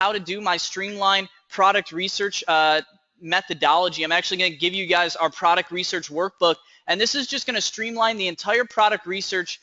how to do my streamlined product research methodology. I'm actually going to give you guys our product research workbook, and this is just going to streamline the entire product research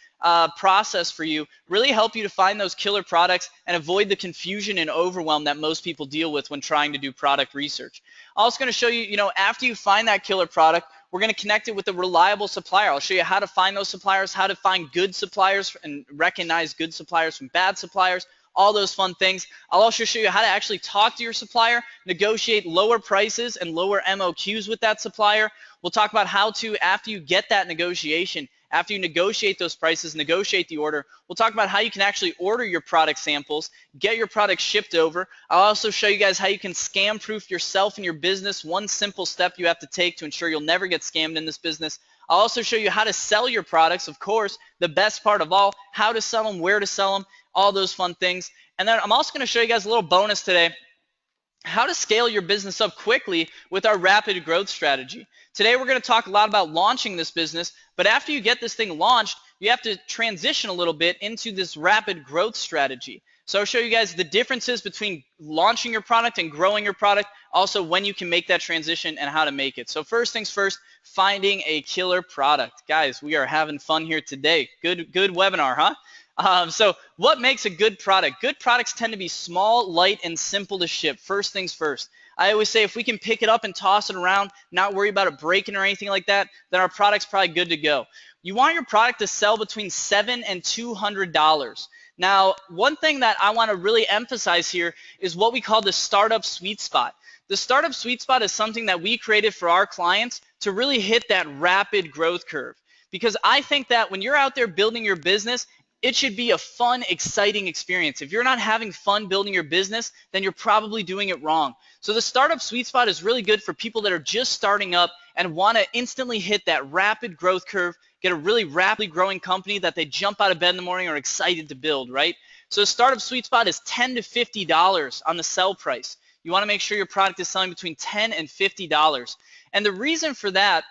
process for you, really help you to find those killer products and avoid the confusion and overwhelm that most people deal with when trying to do product research. I'm also going to show you, after you find that killer product, we're going to connect it with a reliable supplier. I'll show you how to find those suppliers, how to find good suppliers and recognize good suppliers from bad suppliers, all those fun things. I'll also show you how to actually talk to your supplier, negotiate lower prices and lower MOQs with that supplier. We'll talk about how to, after you get that negotiation, after you negotiate those prices, negotiate the order, we'll talk about how you can actually order your product samples, get your product shipped over. I'll also show you guys how you can scam proof yourself and your business, one simple step you have to take to ensure you'll never get scammed in this business. I'll also show you how to sell your products, of course, the best part of all, how to sell them, where to sell them, all those fun things. And then I'm also going to show you guys a little bonus today, how to scale your business up quickly with our rapid growth strategy. Today we're going to talk a lot about launching this business, but after you get this thing launched, you have to transition a little bit into this rapid growth strategy. So I'll show you guys the differences between launching your product and growing your product, also when you can make that transition and how to make it. So first things first, finding a killer product. Guys, we are having fun here today. Good webinar, huh? So what makes a good product? Good products tend to be small, light, and simple to ship. First things first. I always say if we can pick it up and toss it around, not worry about it breaking or anything like that, then our product's probably good to go. You want your product to sell between $7 and $200. Now, one thing that I want to really emphasize here is what we call the startup sweet spot. The startup sweet spot is something that we created for our clients to really hit that rapid growth curve. Because I think that when you're out there building your business, it should be a fun, exciting experience. If you're not having fun building your business, then you're probably doing it wrong. So the startup sweet spot is really good for people that are just starting up and want to instantly hit that rapid growth curve, get a really rapidly growing company that they jump out of bed in the morning and are excited to build, right? So the startup sweet spot is $10 to $50 on the sell price. You want to make sure your product is selling between $10 and $50. And the reason for that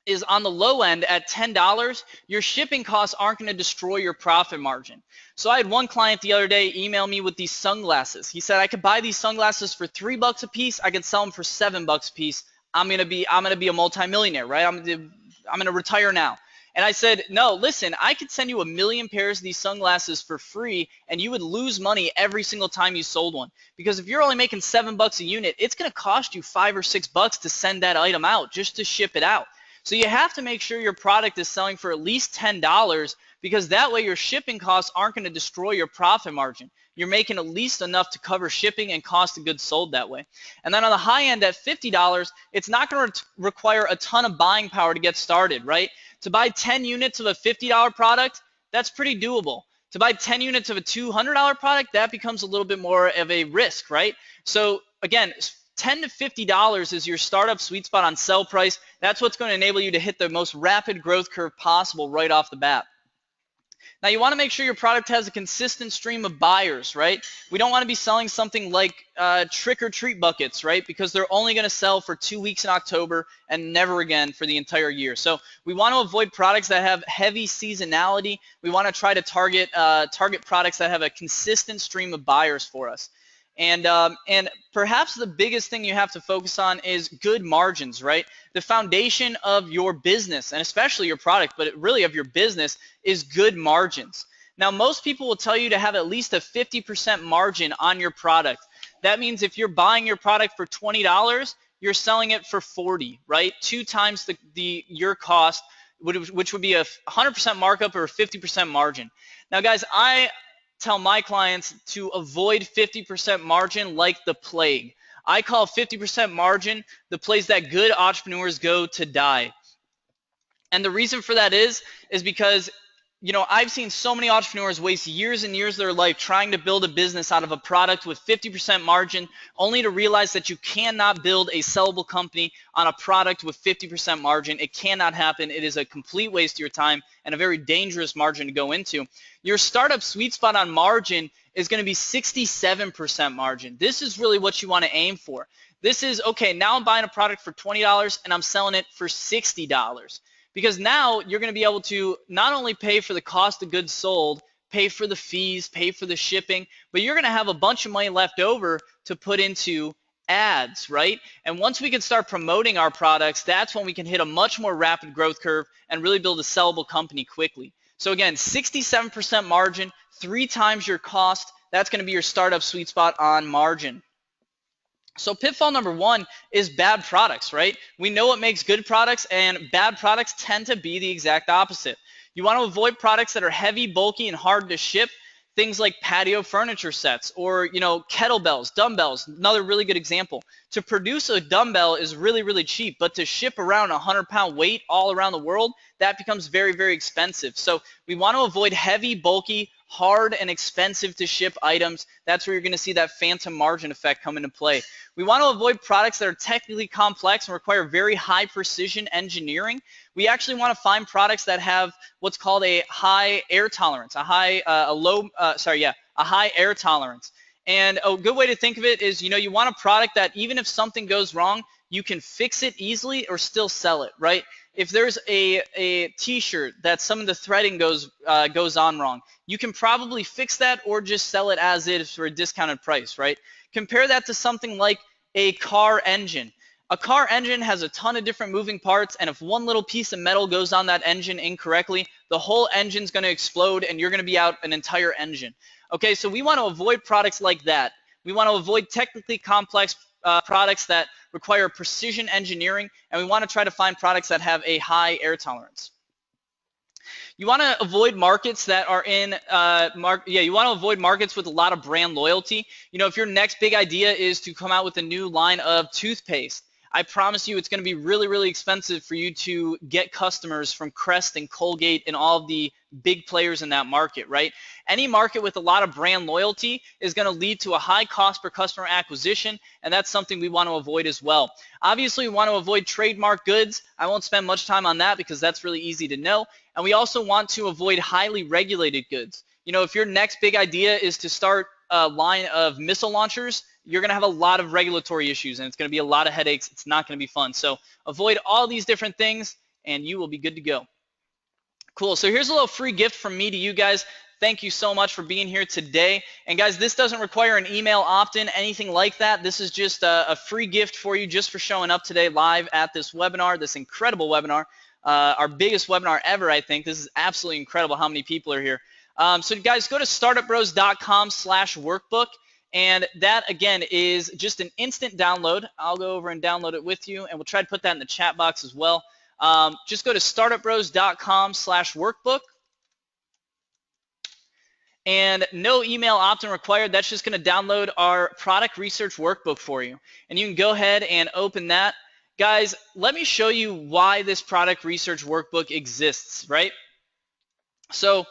is on the low end at $10, your shipping costs aren't going to destroy your profit margin. So I had one client the other day email me with these sunglasses. He said I could buy these sunglasses for $3 a piece. I could sell them for $7 a piece. I'm gonna be a multimillionaire, right? I'm gonna retire now. And I said, no, listen, I could send you 1 million pairs of these sunglasses for free, and you would lose money every single time you sold one. Because if you're only making $7 a unit, it's gonna cost you $5 or $6 to send that item out just to ship it out. So you have to make sure your product is selling for at least $10, because that way your shipping costs aren't going to destroy your profit margin. You're making at least enough to cover shipping and cost of goods sold that way. And then on the high end at $50, it's not going to require a ton of buying power to get started, right? To buy 10 units of a $50 product, that's pretty doable. To buy 10 units of a $200 product, that becomes a little bit more of a risk, right? So again, $10 to $50 is your startup sweet spot on sell price. That's what's going to enable you to hit the most rapid growth curve possible right off the bat. Now you want to make sure your product has a consistent stream of buyers, right? We don't want to be selling something like trick or treat buckets, right? Because they're only going to sell for 2 weeks in October and never again for the entire year. So we want to avoid products that have heavy seasonality. We want to try to target products that have a consistent stream of buyers for us. And perhaps the biggest thing you have to focus on is good margins, right? The foundation of your business, and especially your product, but really of your business, is good margins. Now, most people will tell you to have at least a 50% margin on your product. That means if you're buying your product for $20, you're selling it for $40, right? 2 times your cost, which would be a 100% markup or a 50% margin. Now, guys, I tell my clients to avoid 50% margin like the plague. I call 50% margin the place that good entrepreneurs go to die. And the reason for that is because, I've seen so many entrepreneurs waste years and years of their life trying to build a business out of a product with 50% margin, only to realize that you cannot build a sellable company on a product with 50% margin. It cannot happen. It is a complete waste of your time and a very dangerous margin to go into. Your startup sweet spot on margin is going to be 67% margin. This is really what you want to aim for. This is, okay, now I'm buying a product for $20 and I'm selling it for $60. Because now you're going to be able to not only pay for the cost of goods sold, pay for the fees, pay for the shipping, but you're going to have a bunch of money left over to put into ads, right? And once we can start promoting our products, that's when we can hit a much more rapid growth curve and really build a sellable company quickly. So again, 67% margin, 3 times your cost. That's going to be your startup sweet spot on margin. So pitfall number 1 is bad products, right? We know what makes good products, and bad products tend to be the exact opposite. You want to avoid products that are heavy, bulky, and hard to ship. Things like patio furniture sets or, kettlebells, dumbbells, another really good example. To produce a dumbbell is really, really cheap, but to ship around a 100-pound weight all around the world, that becomes very, very expensive. So we want to avoid heavy, bulky, hard, and expensive to ship items. That's where you're going to see that phantom margin effect come into play. We want to avoid products that are technically complex and require very high precision engineering. We actually want to find products that have what's called a high air tolerance, a high air tolerance. And a good way to think of it is, you want a product that even if something goes wrong, you can fix it easily or still sell it, right? If there's a t-shirt that some of the threading goes on wrong, you can probably fix that or just sell it as is for a discounted price, right? Compare that to something like a car engine. A car engine has a ton of different moving parts, and if one little piece of metal goes on that engine incorrectly, the whole engine's going to explode and you're going to be out an entire engine. Okay, so we want to avoid products like that. We want to avoid technically complex products that require precision engineering, and we want to try to find products that have a high air tolerance. You want to avoid markets that are in, you want to avoid markets with a lot of brand loyalty. If your next big idea is to come out with a new line of toothpaste, I promise you it's going to be really, really expensive for you to get customers from Crest and Colgate and all of the big players in that market, right? Any market with a lot of brand loyalty is going to lead to a high cost per customer acquisition, and that's something we want to avoid as well. Obviously, we want to avoid trademark goods. I won't spend much time on that because that's really easy to know. And we also want to avoid highly regulated goods. If your next big idea is to start a line of missile launchers, you're going to have a lot of regulatory issues and it's going to be a lot of headaches. It's not going to be fun. So avoid all these different things and you will be good to go. Cool. So here's a little free gift from me to you guys. Thank you so much for being here today. And guys, this doesn't require an email opt-in, anything like that. This is just a free gift for you just for showing up today live at this webinar, this incredible webinar, our biggest webinar ever, I think. This is absolutely incredible how many people are here. So guys, go to startupbros.com/workbook. And that, again, is just an instant download. I'll go over and download it with you, and we'll try to put that in the chat box as well. Just go to startupbros.com/workbook. And no email opt-in required. That's just going to download our product research workbook for you. And you can go ahead and open that. Guys, let me show you why this product research workbook exists, right? So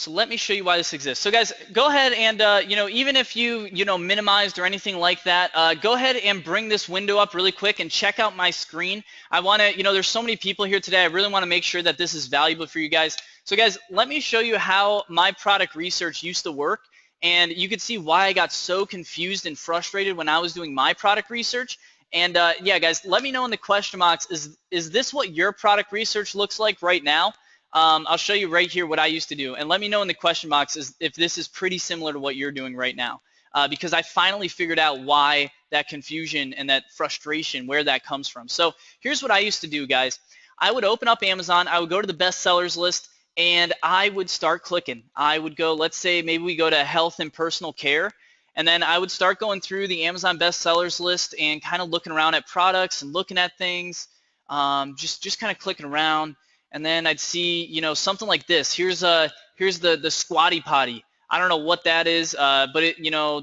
let me show you why this exists. So guys, go ahead and, even if you, minimized or anything like that, go ahead and bring this window up really quick and check out my screen. I want to, there's so many people here today. I really want to make sure that this is valuable for you guys. So guys, let me show you how my product research used to work. And you can see why I got so confused and frustrated when I was doing my product research. And yeah, guys, let me know in the question box, is this what your product research looks like right now? I'll show you right here what I used to do. And let me know in the question box if this is pretty similar to what you're doing right now. Because I finally figured out why that confusion and that frustration, where that comes from. So here's what I used to do, guys. I would open up Amazon. I would go to the bestsellers list, and I would start clicking. I would go, let's say maybe we go to health and personal care. And then I would start going through the Amazon bestsellers list and kind of looking around at products and looking at things, just kind of clicking around. And then I'd see, something like this. Here's the Squatty Potty. I don't know what that is, but it,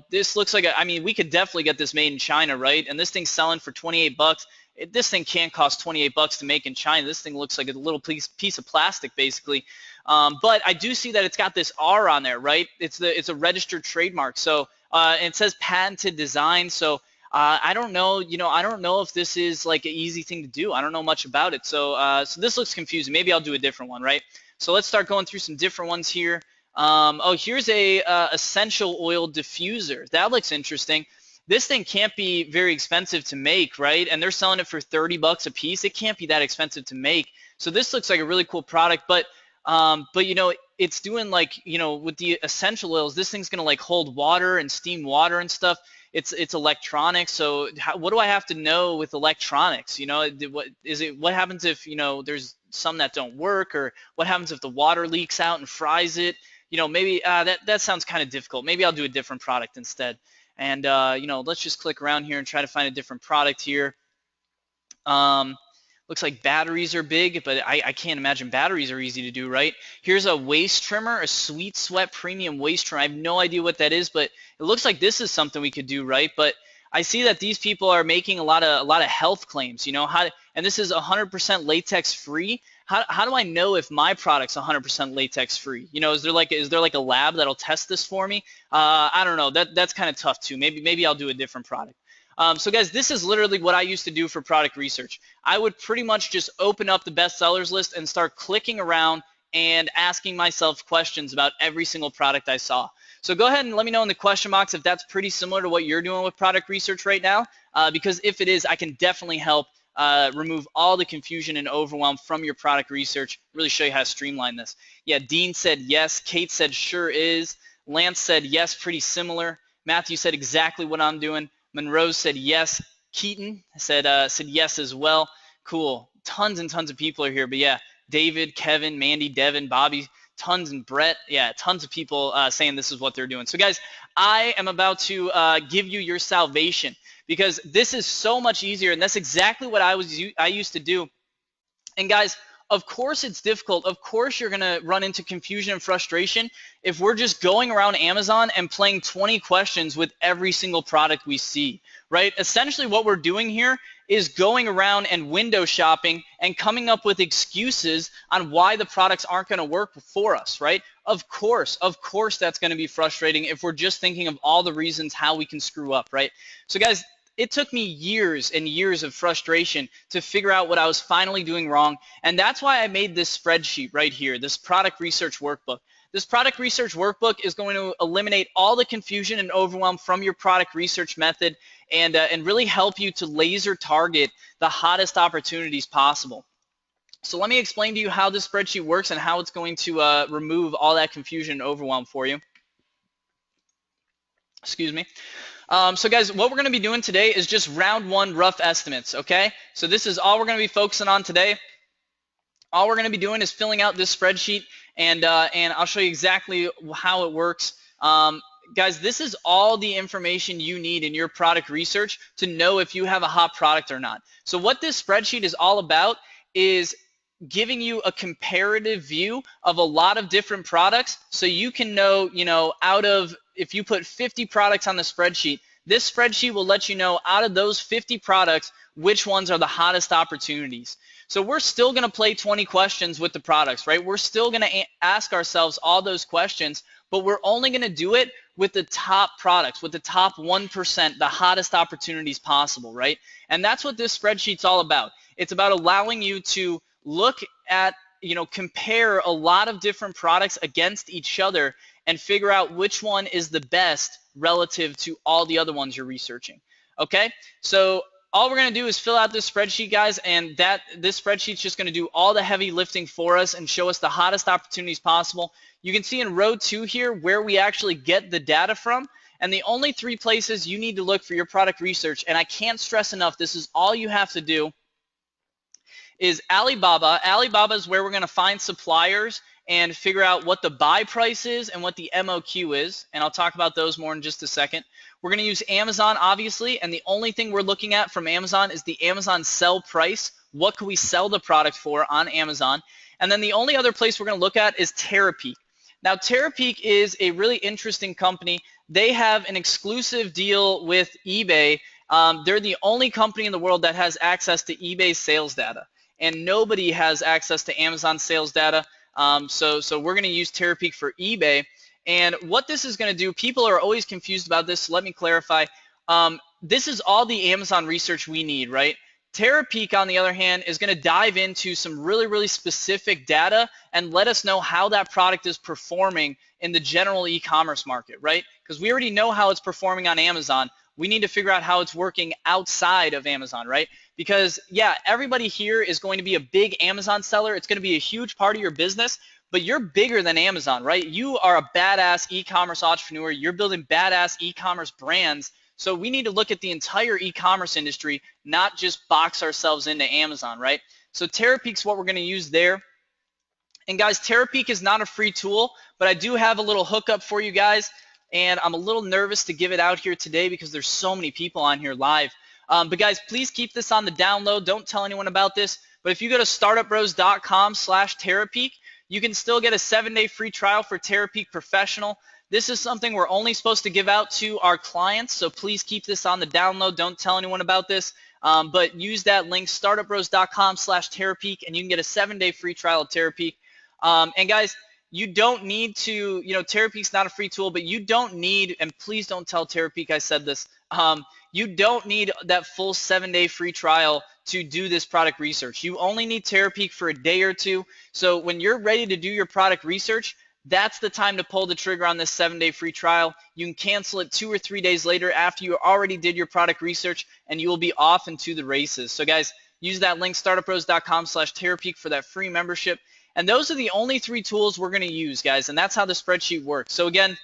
this looks like we could definitely get this made in China, right? And this thing's selling for 28 bucks. This thing can't cost 28 bucks to make in China. This thing looks like a little piece of plastic, basically. But I do see that it's got this R on there, right? It's a registered trademark. So and it says patented design. So I don't know, I don't know if this is like an easy thing to do. I don't know much about it. So this looks confusing. Maybe I'll do a different one, right? So let's start going through some different ones here. Oh, here's a essential oil diffuser. That looks interesting. This thing can't be very expensive to make, right? And they're selling it for 30 bucks a piece. It can't be that expensive to make. So this looks like a really cool product. But But you know, it's doing like, you know, with the essential oils, this thing's gonna like hold water and steam water and stuff. It's electronics. So what do I have to know with electronics? You know, what happens if, you know, there's some that don't work, or what happens if the water leaks out and fries it? You know, maybe that sounds kind of difficult. Maybe I'll do a different product instead. And you know, let's just click around here and try to find a different product here. Looks like batteries are big, but I can't imagine batteries are easy to do, right? Here's a waist trimmer, a Sweet Sweat premium waist trimmer. I have no idea what that is, but it looks like this is something we could do, right? But I see that these people are making a lot of health claims, you know, and this is 100% latex free. How do I know if my product's 100% latex free? You know, is there like a lab that'll test this for me? I don't know. That's kind of tough too. Maybe I'll do a different product. So guys, this is literally what I used to do for product research. I would pretty much just open up the bestsellers list and start clicking around and asking myself questions about every single product I saw. So go ahead and let me know in the question box if that's pretty similar to what you're doing with product research right now, because if it is, I can definitely help remove all the confusion and overwhelm from your product research, really show you how to streamline this. Yeah, Dean said yes. Kate said sure is. Lance said yes, pretty similar. Matthew said exactly what I'm doing. Monroe said yes. Keaton said yes as well. Cool. Tons and tons of people are here. But yeah, David, Kevin, Mandy, Devin, Bobby, tons, and Brett. Yeah, tons of people saying this is what they're doing. So guys, I am about to give you your salvation, because this is so much easier, and that's exactly what I used to do. And guys, of course it's difficult. Of course you're going to run into confusion and frustration if we're just going around Amazon and playing 20 questions with every single product we see, right? Essentially what we're doing here is going around and window shopping and coming up with excuses on why the products aren't going to work for us, right? Of course that's going to be frustrating if we're just thinking of all the reasons how we can screw up, right? So guys, it took me years and years of frustration to figure out what I was finally doing wrong, and that's why I made this spreadsheet right here, this product research workbook. This product research workbook is going to eliminate all the confusion and overwhelm from your product research method, and really help you to laser target the hottest opportunities possible. So let me explain to you how this spreadsheet works and how it's going to remove all that confusion and overwhelm for you. Excuse me. So guys, what we're going to be doing today is just round one rough estimates, okay? So this is all we're going to be focusing on today. All we're going to be doing is filling out this spreadsheet, and I'll show you exactly how it works. Guys, this is all the information you need in your product research to know if you have a hot product or not. So what this spreadsheet is all about is giving you a comparative view of a lot of different products, so you can know, you know, if you put 50 products on the spreadsheet, this spreadsheet will let you know out of those 50 products which ones are the hottest opportunities. So we're still going to play 20 questions with the products, right? We're still going to ask ourselves all those questions, but we're only going to do it with the top products, with the top 1%, the hottest opportunities possible, right? And that's what this spreadsheet's all about. It's about allowing you to look at, you know, compare a lot of different products against each other and figure out which one is the best relative to all the other ones you're researching. Okay, so all we're going to do is fill out this spreadsheet, guys, and this spreadsheet's just going to do all the heavy lifting for us and show us the hottest opportunities possible. You can see in row 2 here where we actually get the data from, and the only 3 places you need to look for your product research, and I can't stress enough, this is all you have to do, is Alibaba. Alibaba is where we're going to find suppliers and figure out what the buy price is and what the MOQ is, and I'll talk about those more in just a second. We're going to use Amazon, obviously, and the only thing we're looking at from Amazon is the Amazon sell price. What can we sell the product for on Amazon? And then the only other place we're going to look at is Terapeak. Now, Terapeak is a really interesting company. They have an exclusive deal with eBay. They're the only company in the world that has access to eBay sales data, and nobody has access to Amazon sales data. So we're going to use Terapeak for eBay. And what this is going to do, people are always confused about this, so let me clarify. This is all the Amazon research we need, right? Terapeak, on the other hand, is going to dive into some really, really specific data and let us know how that product is performing in the general e-commerce market, right? Because we already know how it's performing on Amazon. We need to figure out how it's working outside of Amazon, right? Because, yeah, everybody here is going to be a big Amazon seller. It's going to be a huge part of your business. but you're bigger than Amazon, right? You are a badass e-commerce entrepreneur. You're building badass e-commerce brands. So we need to look at the entire e-commerce industry, not just box ourselves into Amazon, right? So Terapeak's what we're going to use there. And guys, Terapeak is not a free tool, but I do have a little hookup for you guys, and I'm a little nervous to give it out here today because there's so many people on here live. But guys, please keep this on the download. Don't tell anyone about this. But if you go to startupbros.com/Terapeak, you can still get a 7-day free trial for Terapeak Professional. This is something we're only supposed to give out to our clients, so please keep this on the download. Don't tell anyone about this. But use that link, startupbros.com/Terapeak, and you can get a 7-day free trial of Terapeak. And guys, you don't need to, Terapeak's not a free tool, but you don't need, and please don't tell Terapeak I said this, you don't need that full 7-day free trial to do this product research. You only need Terapeak for a day or two. So when you're ready to do your product research, that's the time to pull the trigger on this 7-day free trial. You can cancel it 2 or 3 days later after you already did your product research, and you will be off into the races. So guys, use that link, startupbros.com/Terapeak for that free membership. And those are the only 3 tools we're going to use, guys, and that's how the spreadsheet works. So again,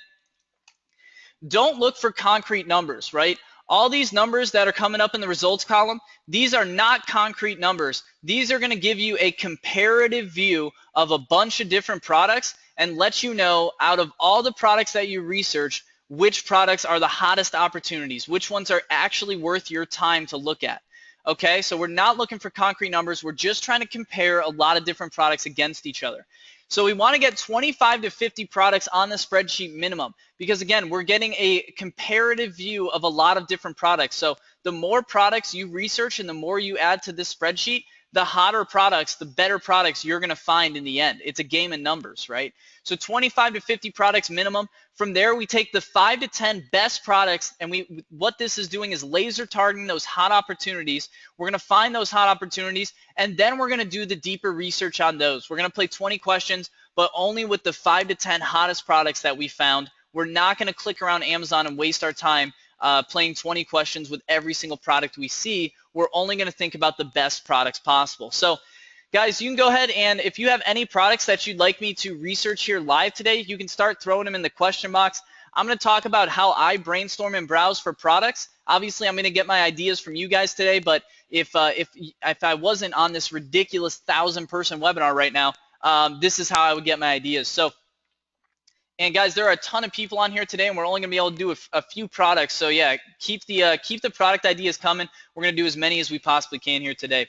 don't look for concrete numbers, right? All these numbers that are coming up in the results column, these are not concrete numbers. These are going to give you a comparative view of a bunch of different products and let you know out of all the products that you research, which products are the hottest opportunities, which ones are actually worth your time to look at. Okay, so we're not looking for concrete numbers. We're just trying to compare a lot of different products against each other. So we want to get 25 to 50 products on the spreadsheet minimum because, again, we're getting a comparative view of a lot of different products. So the more products you research and the more you add to this spreadsheet, the hotter products, the better products you're going to find in the end. It's a game of numbers, right? So 25 to 50 products minimum. From there, we take the 5 to 10 best products, and what this is doing is laser targeting those hot opportunities. We're going to find those hot opportunities, and then we're going to do the deeper research on those. We're going to play 20 questions, but only with the 5 to 10 hottest products that we found. We're not going to click around Amazon and waste our time playing 20 questions with every single product we see. We're only going to think about the best products possible. So guys, you can go ahead and if you have any products that you'd like me to research here live today, you can start throwing them in the question box. I'm going to talk about how I brainstorm and browse for products. Obviously, I'm going to get my ideas from you guys today, but if I wasn't on this ridiculous 1,000-person webinar right now, this is how I would get my ideas. So, and guys, there are a ton of people on here today, and we're only going to be able to do a few products. So yeah, keep the product ideas coming. We're going to do as many as we possibly can here today.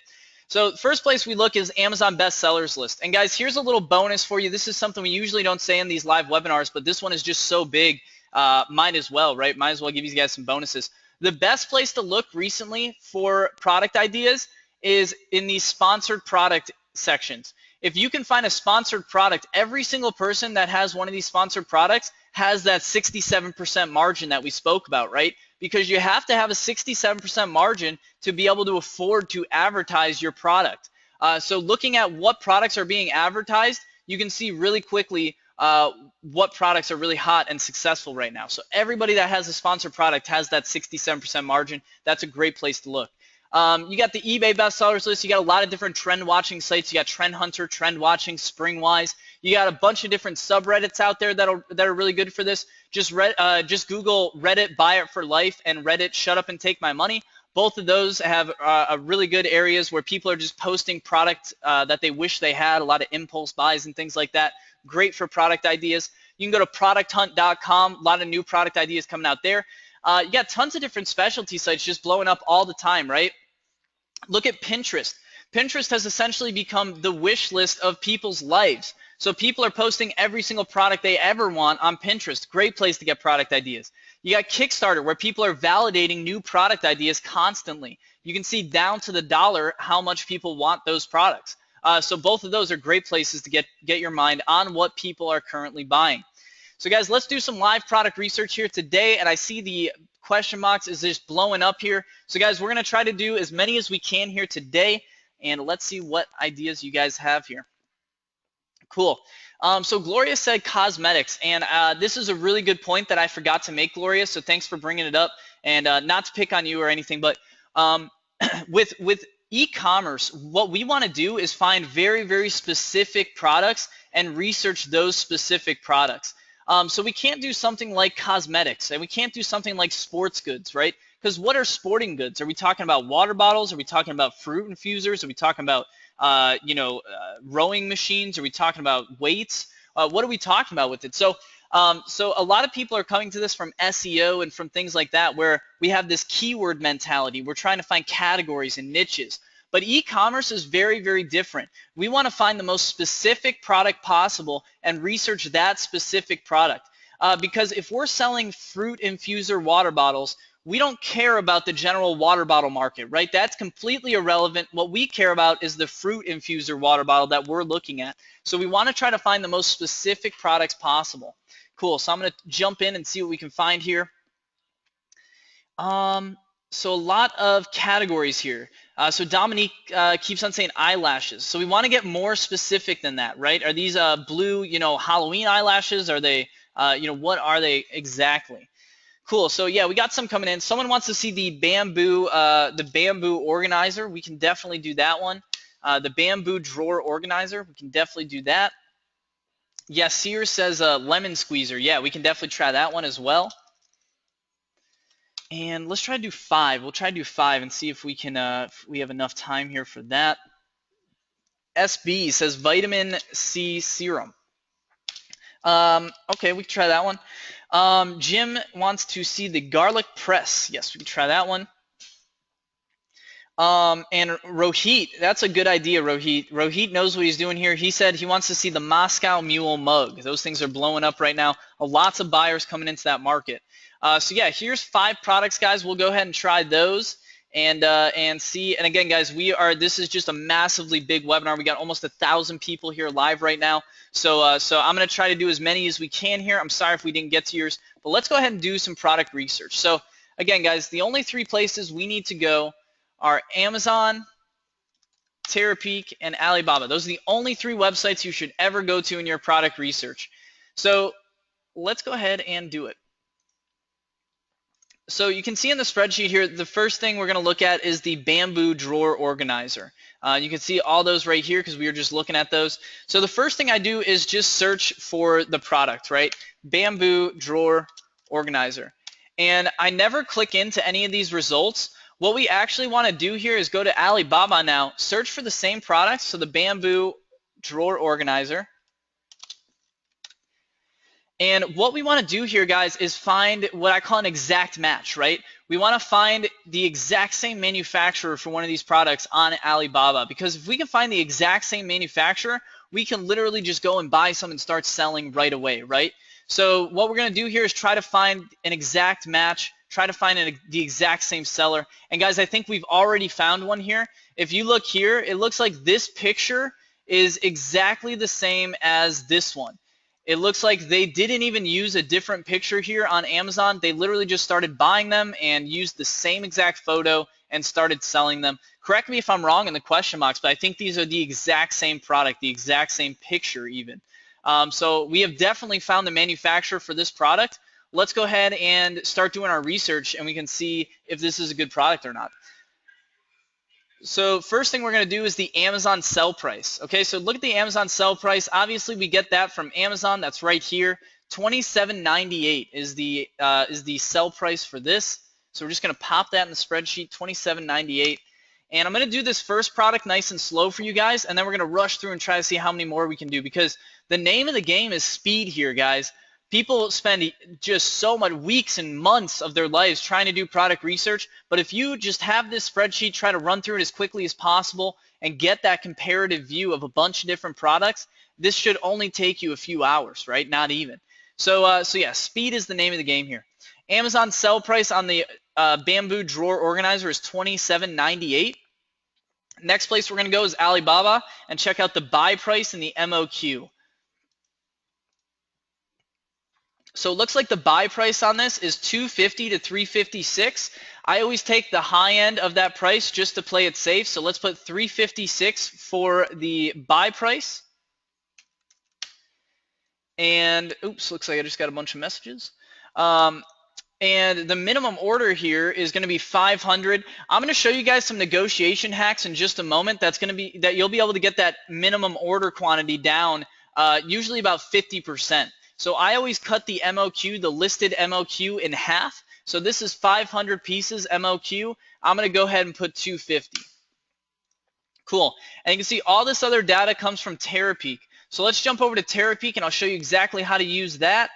So first place we look is Amazon bestsellers list. And guys, here's a little bonus for you. This is something we usually don't say in these live webinars, but this one is just so big, might as well, right? Might as well give you guys some bonuses. The best place to look recently for product ideas is in these sponsored product sections. If you can find a sponsored product, every single person that has one of these sponsored products has that 67% margin that we spoke about, right? Because you have to have a 67% margin to be able to afford to advertise your product. So looking at what products are being advertised, you can see really quickly what products are really hot and successful right now. So everybody that has a sponsored product has that 67% margin. That's a great place to look. You got the eBay bestsellers list. You got a lot of different trend watching sites. You got Trend Hunter, Trend Watching, Springwise. You got a bunch of different subreddits out there that are really good for this. Just Google Reddit Buy It for Life and Reddit Shut Up and Take My Money. Both of those have really good areas where people are just posting product that they wish they had, a lot of impulse buys and things like that. Great for product ideas. You can go to producthunt.com. A lot of new product ideas coming out there. You got tons of different specialty sites just blowing up all the time, right? Look at Pinterest. Pinterest has essentially become the wish list of people's lives. So people are posting every single product they ever want on Pinterest. Great place to get product ideas. You got Kickstarter, where people are validating new product ideas constantly. You can see down to the dollar how much people want those products. So both of those are great places to get your mind on what people are currently buying. So guys, let's do some live product research here today, and I see the question box is just blowing up here. So guys, we're going to try to do as many as we can here today, and let's see what ideas you guys have here. Cool. So Gloria said cosmetics, and this is a really good point that I forgot to make, Gloria, so thanks for bringing it up. And not to pick on you or anything, but with e-commerce, what we want to do is find very, very specific products and research those specific products. So we can't do something like cosmetics, and we can't do something like sports goods, right? Because what are sporting goods? Are we talking about water bottles? Are we talking about fruit infusers? Are we talking about rowing machines? Are we talking about weights? What are we talking about with it? So a lot of people are coming to this from SEO and from things like that, where we have this keyword mentality. We're trying to find categories and niches. But e-commerce is very, very different. We want to find the most specific product possible and research that specific product. Because if we're selling fruit infuser water bottles, we don't care about the general water bottle market, right? That's completely irrelevant. What we care about is the fruit infuser water bottle that we're looking at. So we want to try to find the most specific products possible. Cool. So I'm going to jump in and see what we can find here. So a lot of categories here. So Dominique keeps on saying eyelashes. So we want to get more specific than that, right? Are these blue, Halloween eyelashes? Are they, what are they exactly? Cool. So yeah, we got some coming in. Someone wants to see the bamboo organizer. We can definitely do that one. The bamboo drawer organizer. We can definitely do that. Yes, Sears says lemon squeezer. Yeah, we can definitely try that one as well. And let's try to do 5. We'll try to do 5 and see if we can. If we have enough time here for that. SB says vitamin C serum. Okay, we can try that one. Jim wants to see the garlic press. Yes, we can try that one. And Rohit, that's a good idea, Rohit. Rohit knows what he's doing here. He said he wants to see the Moscow Mule mug. Those things are blowing up right now. Lots of buyers coming into that market. So yeah, here's 5 products, guys. We'll go ahead and try those and see. And again, guys, this is just a massively big webinar. We got almost 1,000 people here live right now. So I'm going to try to do as many as we can here. I'm sorry if we didn't get to yours, but let's go ahead and do some product research. So again, guys, the only 3 places we need to go are Amazon, Terapeak, and Alibaba. Those are the only 3 websites you should ever go to in your product research. So let's go ahead and do it. So you can see in the spreadsheet here, the first thing we're going to look at is the bamboo drawer organizer. You can see all those right here because we were just looking at those. So the first thing I do is just search for the product, right? Bamboo drawer organizer. And I never click into any of these results. What we actually want to do here is go to Alibaba now, search for the same product, so the bamboo drawer organizer. And what we want to do here, guys, is find what I call an exact match, right? We want to find the exact same manufacturer for one of these products on Alibaba, because if we can find the exact same manufacturer, we can literally just go and buy some and start selling right away, right? So what we're going to do here is try to find an exact match, try to find the exact same seller. And guys, I think we've already found one here. If you look here, it looks like this picture is exactly the same as this one. It looks like they didn't even use a different picture here on Amazon. They literally just started buying them and used the same exact photo and started selling them. Correct me if I'm wrong in the question box, but I think these are the exact same product, the exact same picture even. So we have definitely found the manufacturer for this product. Let's go ahead and start doing our research and we can see if this is a good product or not. So first thing we're going to do is the Amazon sell price. Okay, so look at the Amazon sell price. Obviously, we get that from Amazon. That's right here. $27.98 is the sell price for this. So we're just going to pop that in the spreadsheet, $27.98. And I'm going to do this first product nice and slow for you guys, and then we're going to rush through and try to see how many more we can do, because the name of the game is speed here, guys. People spend just so much weeks and months of their lives trying to do product research, but if you just have this spreadsheet, try to run through it as quickly as possible and get that comparative view of a bunch of different products, this should only take you a few hours, right? Not even. So yeah, speed is the name of the game here. Amazon sell price on the bamboo drawer organizer is $27.98. Next place we're going to go is Alibaba and check out the buy price and the MOQ. So it looks like the buy price on this is $250 to $356. I always take the high end of that price just to play it safe. So let's put $356 for the buy price. And oops, looks like I just got a bunch of messages. And the minimum order here is going to be 500. I'm going to show you guys some negotiation hacks in just a moment. That's going to be that you'll be able to get that minimum order quantity down, usually about 50%. So I always cut the MOQ, the listed MOQ, in half. So this is 500 pieces MOQ. I'm going to go ahead and put 250. Cool. And you can see all this other data comes from Terapeak. So let's jump over to Terapeak and I'll show you exactly how to use that.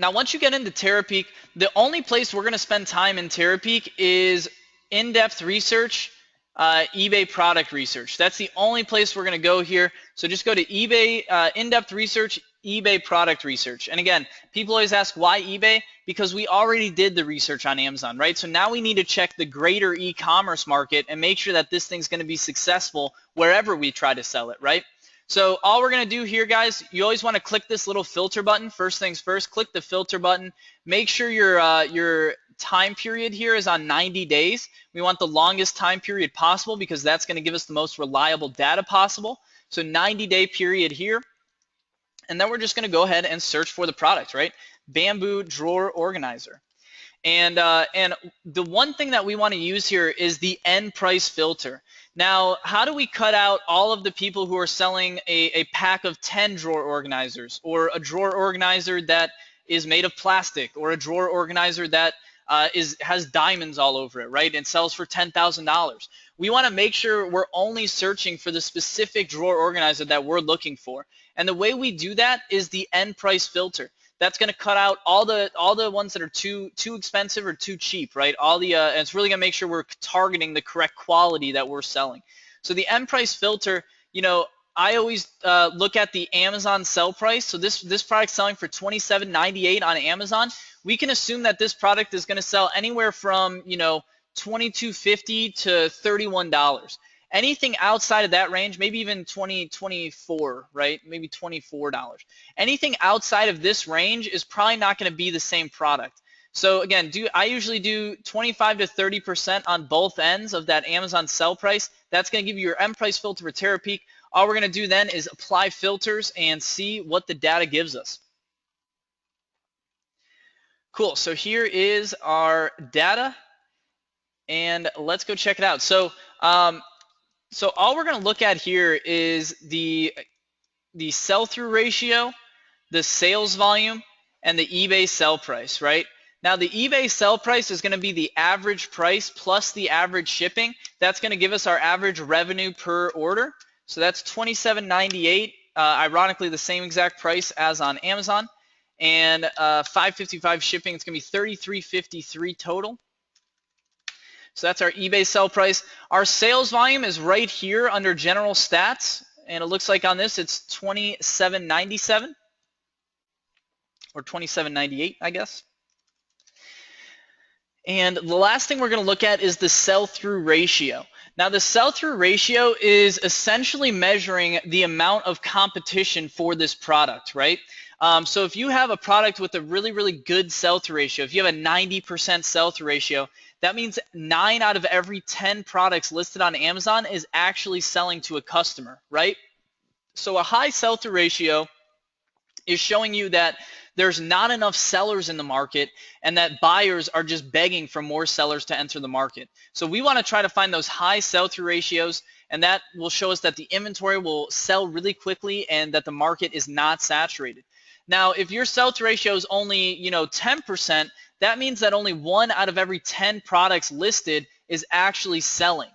Now, once you get into Terapeak, the only place we're going to spend time in Terapeak is in-depth research, eBay product research. That's the only place we're going to go here. So just go to eBay, in-depth research, eBay product research. And again, people always ask why eBay? Because we already did the research on Amazon, right? So now we need to check the greater e-commerce market and make sure that this thing's going to be successful wherever we try to sell it, right? So all we're going to do here, guys, you always want to click this little filter button. First things first, click the filter button. Make sure your time period here is on 90 days. We want the longest time period possible because that's going to give us the most reliable data possible. So 90-day period here. And then we're just going to go ahead and search for the product, right? Bamboo drawer organizer. And the one thing that we want to use here is the end price filter. Now, how do we cut out all of the people who are selling a pack of 10 drawer organizers, or a drawer organizer that is made of plastic, or a drawer organizer that has diamonds all over it, right, and sells for $10,000? We want to make sure we're only searching for the specific drawer organizer that we're looking for. And the way we do that is the end price filter. That's going to cut out all the ones that are too expensive or too cheap, right? And it's really going to make sure we're targeting the correct quality that we're selling. So the end price filter, you know, I always look at the Amazon sell price. So this product's selling for $27.98 on Amazon. We can assume that this product is going to sell anywhere from, you know, $22.50 to $31. Anything outside of that range, maybe even $24, right? Maybe $24. Anything outside of this range is probably not going to be the same product. So again, I usually do 25 to 30% on both ends of that Amazon sell price. That's going to give you your end price filter for Terapeak. All we're going to do then is apply filters and see what the data gives us. Cool. So here is our data, and let's go check it out. So all we're going to look at here is the sell-through ratio, the sales volume, and the eBay sell price, right? Now, the eBay sell price is going to be the average price plus the average shipping. That's going to give us our average revenue per order. So that's $27.98, ironically the same exact price as on Amazon. And $5.55 shipping, it's going to be $33.53 total. So that's our eBay sell price. Our sales volume is right here under general stats, and it looks like on this it's $27.97 or $27.98, I guess. And the last thing we're going to look at is the sell-through ratio. Now, the sell-through ratio is essentially measuring the amount of competition for this product, right? So if you have a product with a really, really good sell-through ratio, if you have a 90% sell-through ratio, that means 9 out of every 10 products listed on Amazon is actually selling to a customer, right? So a high sell-through ratio is showing you that there's not enough sellers in the market and that buyers are just begging for more sellers to enter the market. So we want to try to find those high sell-through ratios, and that will show us that the inventory will sell really quickly and that the market is not saturated. Now, if your sell-through ratio is only, 10%, that means that only 1 out of every 10 products listed is actually selling.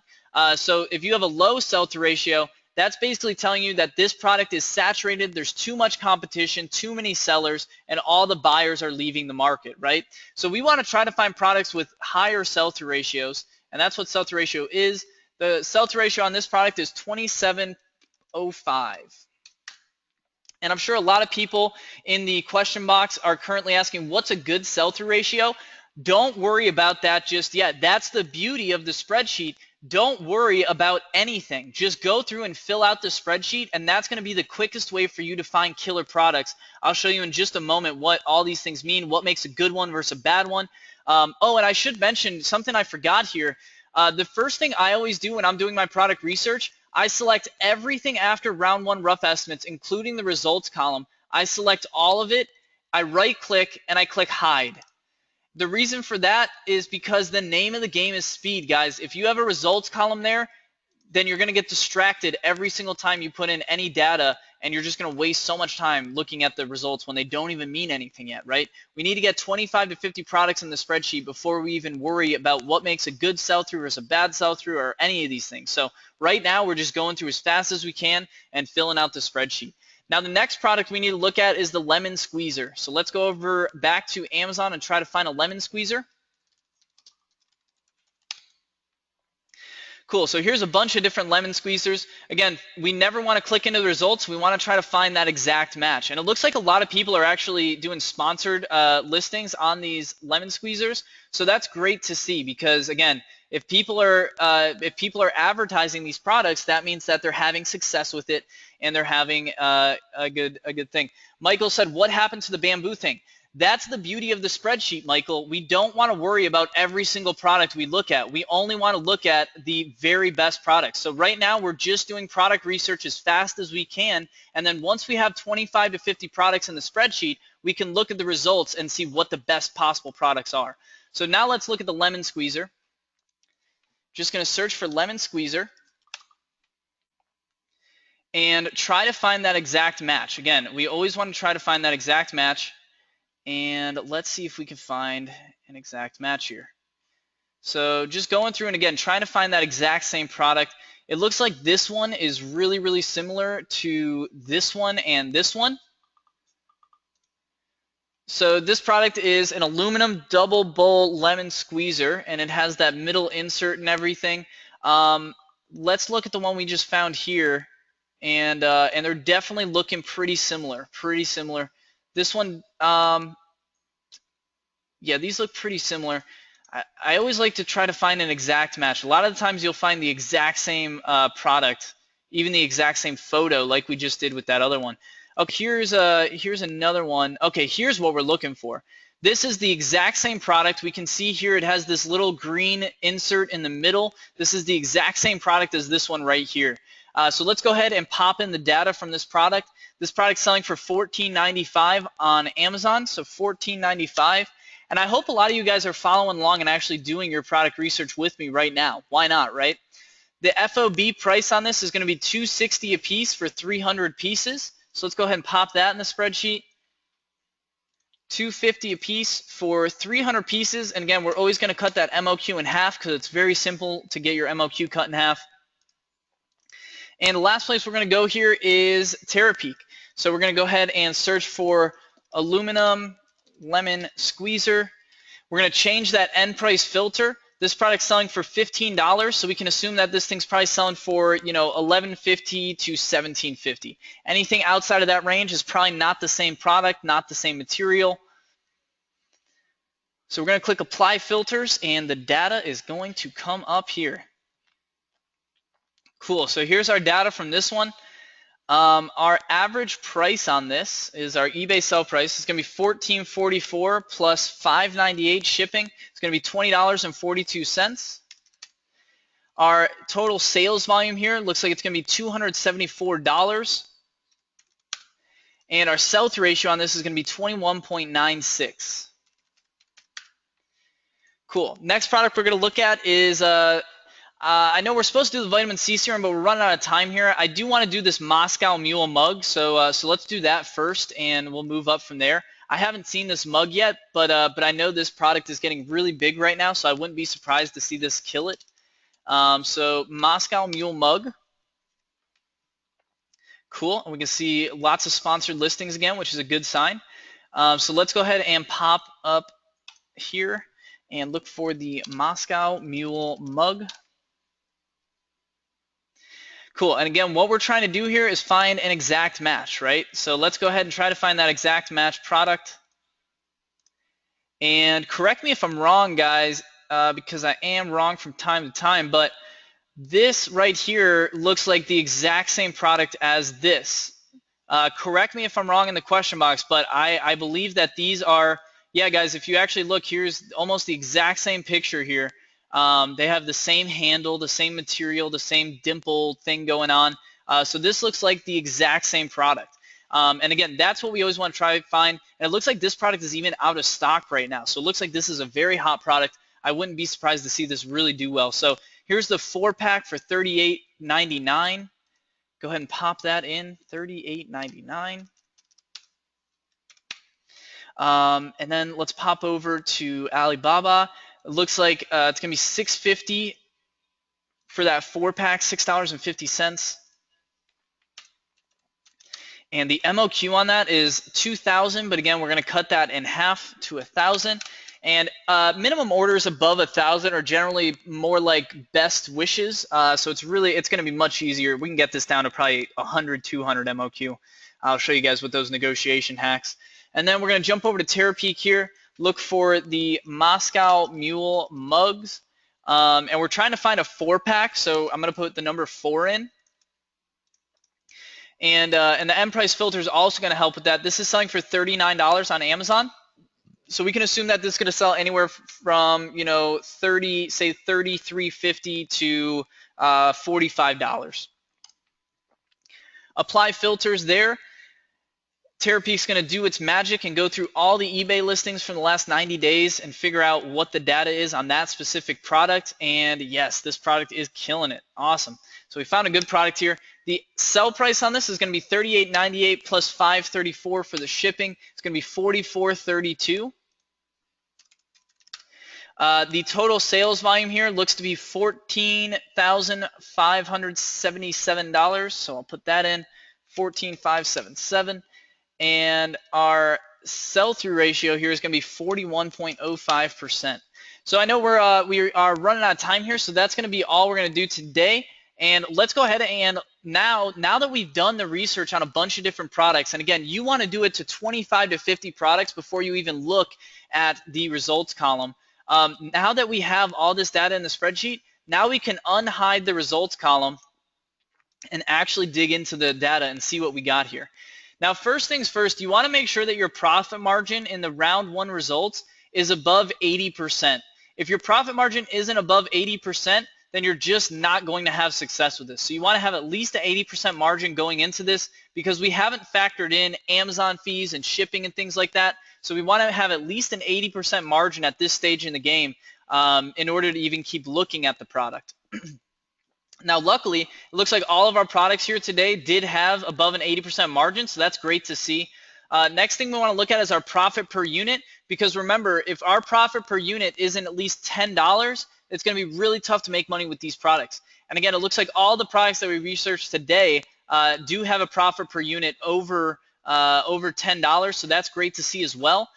So if you have a low sell-through ratio, that's basically telling you that this product is saturated, there's too much competition, too many sellers, and all the buyers are leaving the market, right? So we want to try to find products with higher sell-through ratios, and that's what sell-through ratio is. The sell-through ratio on this product is 27.05. And I'm sure a lot of people in the question box are currently asking, what's a good sell-through ratio? Don't worry about that just yet. That's the beauty of the spreadsheet. Don't worry about anything. Just go through and fill out the spreadsheet, and that's going to be the quickest way for you to find killer products. I'll show you in just a moment what all these things mean, what makes a good one versus a bad one. Oh, and I should mention something I forgot here. The first thing I always do when I'm doing my product research, I select everything after round 1 rough estimates, including the results column. I select all of it, I right click, and I click hide. The reason for that is because the name of the game is speed, guys. If you have a results column there, then you're going to get distracted every single time you put in any data, and you're just going to waste so much time looking at the results when they don't even mean anything yet, right? We need to get 25 to 50 products in the spreadsheet before we even worry about what makes a good sell-through versus a bad sell-through or any of these things. So right now we're just going through as fast as we can and filling out the spreadsheet. Now the next product we need to look at is the lemon squeezer. So let's go over back to Amazon and try to find a lemon squeezer. Cool, so here's a bunch of different lemon squeezers. Again, we never want to click into the results. We want to try to find that exact match. And it looks like a lot of people are actually doing sponsored listings on these lemon squeezers. So that's great to see because, again, if people are advertising these products, that means that they're having success with it and they're having a good thing. Michael said, what happened to the bamboo thing? That's the beauty of the spreadsheet, Michael. We don't want to worry about every single product we look at. We only want to look at the very best products. So right now we're just doing product research as fast as we can, and then once we have 25 to 50 products in the spreadsheet, we can look at the results and see what the best possible products are. So now let's look at the lemon squeezer. Just going to search for lemon squeezer and try to find that exact match. Again, we always want to try to find that exact match. And let's see if we can find an exact match here. So just going through and again trying to find that exact same product. It looks like this one is really, really similar to this one and this one. So this product is an aluminum double bowl lemon squeezer, and it has that middle insert and everything. Let's look at the one we just found here, and they're definitely looking pretty similar. This one, yeah, these look pretty similar. I always like to try to find an exact match. A lot of the times you'll find the exact same product, even the exact same photo like we just did with that other one. Okay, here's another one. Okay, here's what we're looking for. This is the exact same product. We can see here it has this little green insert in the middle. This is the exact same product as this one right here. So let's go ahead and pop in the data from this product. This product's selling for $14.95 on Amazon, so $14.95. And I hope a lot of you guys are following along and actually doing your product research with me right now. Why not, right? The FOB price on this is going to be $260 a piece for 300 pieces. So let's go ahead and pop that in the spreadsheet. $250 a piece for 300 pieces. And again, we're always going to cut that MOQ in half because it's very simple to get your MOQ cut in half. And the last place we're going to go here is Terapeak. So we're going to go ahead and search for aluminum lemon squeezer. We're going to change that end price filter. This product's selling for $15, so we can assume that this thing's probably selling for, $11.50 to $17.50. Anything outside of that range is probably not the same product, not the same material. So we're going to click Apply Filters, and the data is going to come up here. Cool, so here's our data from this one. Our average price on this is our eBay sell price. It's going to be $14.44 plus $5.98 shipping. It's going to be $20.42. Our total sales volume here looks like it's going to be $274. And our sell-through ratio on this is going to be 21.96. Cool. Next product we're going to look at is I know we're supposed to do the vitamin C serum, but we're running out of time here. I do want to do this Moscow Mule mug, so let's do that first, and we'll move up from there. I haven't seen this mug yet, but I know this product is getting really big right now, so I wouldn't be surprised to see this kill it. So Moscow Mule mug. Cool, and we can see lots of sponsored listings again, which is a good sign. So let's go ahead and pop up here and look for the Moscow Mule mug. Cool, and again, what we're trying to do here is find an exact match, right? So let's go ahead and try to find that exact match product. And correct me if I'm wrong, guys, because I am wrong from time to time, but this right here looks like the exact same product as this. Correct me if I'm wrong in the question box, but I believe that these are, yeah, guys, if you actually look, here's almost the exact same picture here. They have the same handle, the same material, the same dimple thing going on. So this looks like the exact same product. And again, that's what we always want to try to find. And it looks like this product is even out of stock right now. So it looks like this is a very hot product. I wouldn't be surprised to see this really do well. So here's the 4-pack for $38.99. Go ahead and pop that in, $38.99. And then let's pop over to Alibaba. It looks like it's going to be $6.50 for that 4-pack, $6.50. And the MOQ on that is 2,000, but again, we're going to cut that in half to 1,000. And minimum orders above 1,000 are generally more like best wishes. So it's going to be much easier. We can get this down to probably 100, 200 MOQ. I'll show you guys with those negotiation hacks. And then we're going to jump over to Terapeak here, look for the Moscow Mule mugs. And we're trying to find a 4-pack, so I'm going to put the number 4 in. And the M price filter is also going to help with that. This is selling for $39 on Amazon. So we can assume that this is going to sell anywhere from, say $33.50 to $45. Apply filters there. Terapeak's going to do its magic and go through all the eBay listings from the last 90 days and figure out what the data is on that specific product. And yes, this product is killing it. Awesome. So we found a good product here. The sell price on this is going to be $38.98 plus $5.34 for the shipping. It's going to be $44.32. The total sales volume here looks to be $14,577. So I'll put that in, $14,577. And our sell-through ratio here is going to be 41.05%. So I know we are running out of time here, so that's going to be all we're going to do today. And let's go ahead and now that we've done the research on a bunch of different products, and again, you want to do it to 25 to 50 products before you even look at the results column. Now that we have all this data in the spreadsheet, now we can unhide the results column and actually dig into the data and see what we got here. Now, first things first, you want to make sure that your profit margin in the round 1 results is above 80%. If your profit margin isn't above 80%, then you're just not going to have success with this. So you want to have at least an 80% margin going into this because we haven't factored in Amazon fees and shipping and things like that. So we want to have at least an 80% margin at this stage in the game in order to even keep looking at the product. Now, luckily, it looks like all of our products here today did have above an 80% margin, so that's great to see. Next thing we want to look at is our profit per unit, because remember, if our profit per unit isn't at least $10, it's going to be really tough to make money with these products. And again, it looks like all the products that we researched today do have a profit per unit over $10, so that's great to see as well.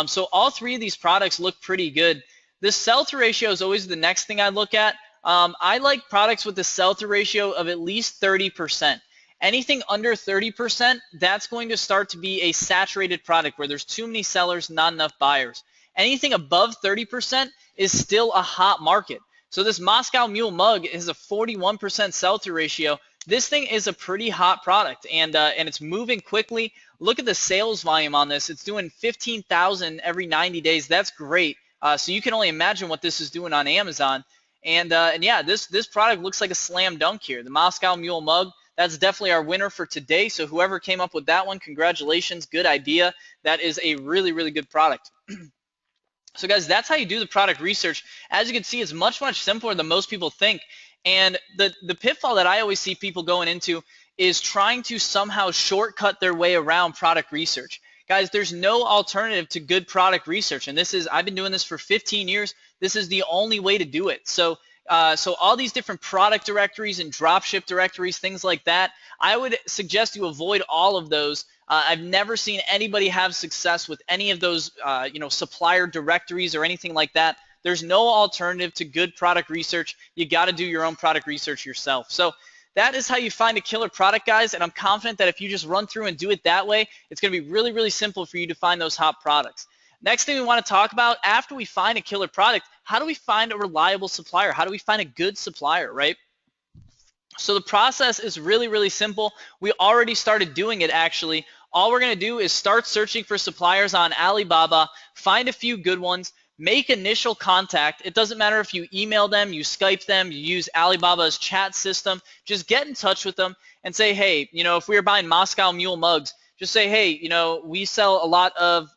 So all 3 of these products look pretty good. This sell-through ratio is always the next thing I look at. I like products with a sell-through ratio of at least 30%. Anything under 30%, that's going to start to be a saturated product where there's too many sellers, not enough buyers. Anything above 30% is still a hot market. So this Moscow Mule mug is a 41% sell-through ratio. This thing is a pretty hot product, and it's moving quickly. Look at the sales volume on this. It's doing 15,000 every 90 days. That's great. So you can only imagine what this is doing on Amazon. And yeah, this product looks like a slam dunk here. The Moscow Mule mug, that's definitely our winner for today. So whoever came up with that one, congratulations, good idea. That is a really, really good product. So guys, that's how you do the product research. As you can see, it's much, much simpler than most people think. And the pitfall that I always see people going into is trying to somehow shortcut their way around product research. Guys, there's no alternative to good product research. And I've been doing this for 15 years. This is the only way to do it. So all these different product directories and dropship directories, things like that, I would suggest you avoid all of those. I've never seen anybody have success with any of those, supplier directories or anything like that. There's no alternative to good product research. You got to do your own product research yourself. So that is how you find a killer product, guys, and I'm confident that if you just run through and do it that way, it's going to be really, really simple for you to find those hot products. Next thing we want to talk about, after we find a killer product, how do we find a reliable supplier? How do we find a good supplier, right? So the process is really, really simple. We already started doing it, actually. All we're going to do is start searching for suppliers on Alibaba, find a few good ones, make initial contact. It doesn't matter if you email them, you Skype them, you use Alibaba's chat system. Just get in touch with them and say, hey, if we were buying Moscow Mule mugs, Just say, hey, we sell a lot of,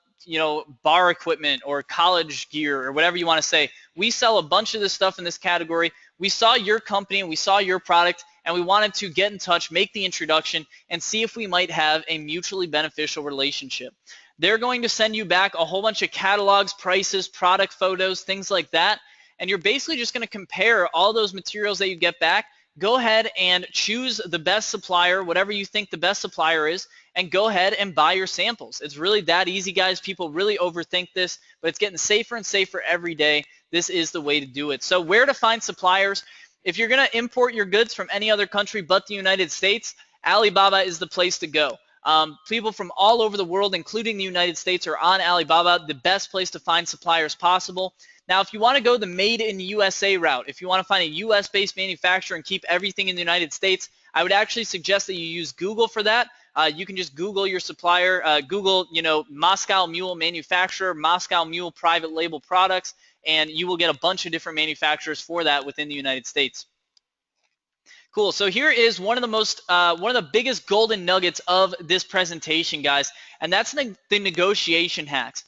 bar equipment or college gear or whatever you want to say. We sell a bunch of this stuff in this category. We saw your company and we saw your product and we wanted to get in touch, make the introduction, and see if we might have a mutually beneficial relationship. They're going to send you back a whole bunch of catalogs, prices, product photos, things like that, and you're basically just going to compare all those materials that you get back. Go ahead and choose the best supplier, whatever you think the best supplier is, and go ahead and buy your samples. It's really that easy, guys. People really overthink this, but it's getting safer and safer every day. This is the way to do it. So where to find suppliers? If you're going to import your goods from any other country but the United States, Alibaba is the place to go. People from all over the world, including the United States, are on Alibaba, the best place to find suppliers possible. Now, if you want to go the made in the USA route, if you want to find a US-based manufacturer and keep everything in the United States, I would actually suggest that you use Google for that. You can just Google your supplier, Google, Moscow Mule manufacturer, Moscow Mule private label products, and you will get a bunch of different manufacturers for that within the United States. Cool. So here is one of the biggest golden nuggets of this presentation, guys, and that's the negotiation hacks.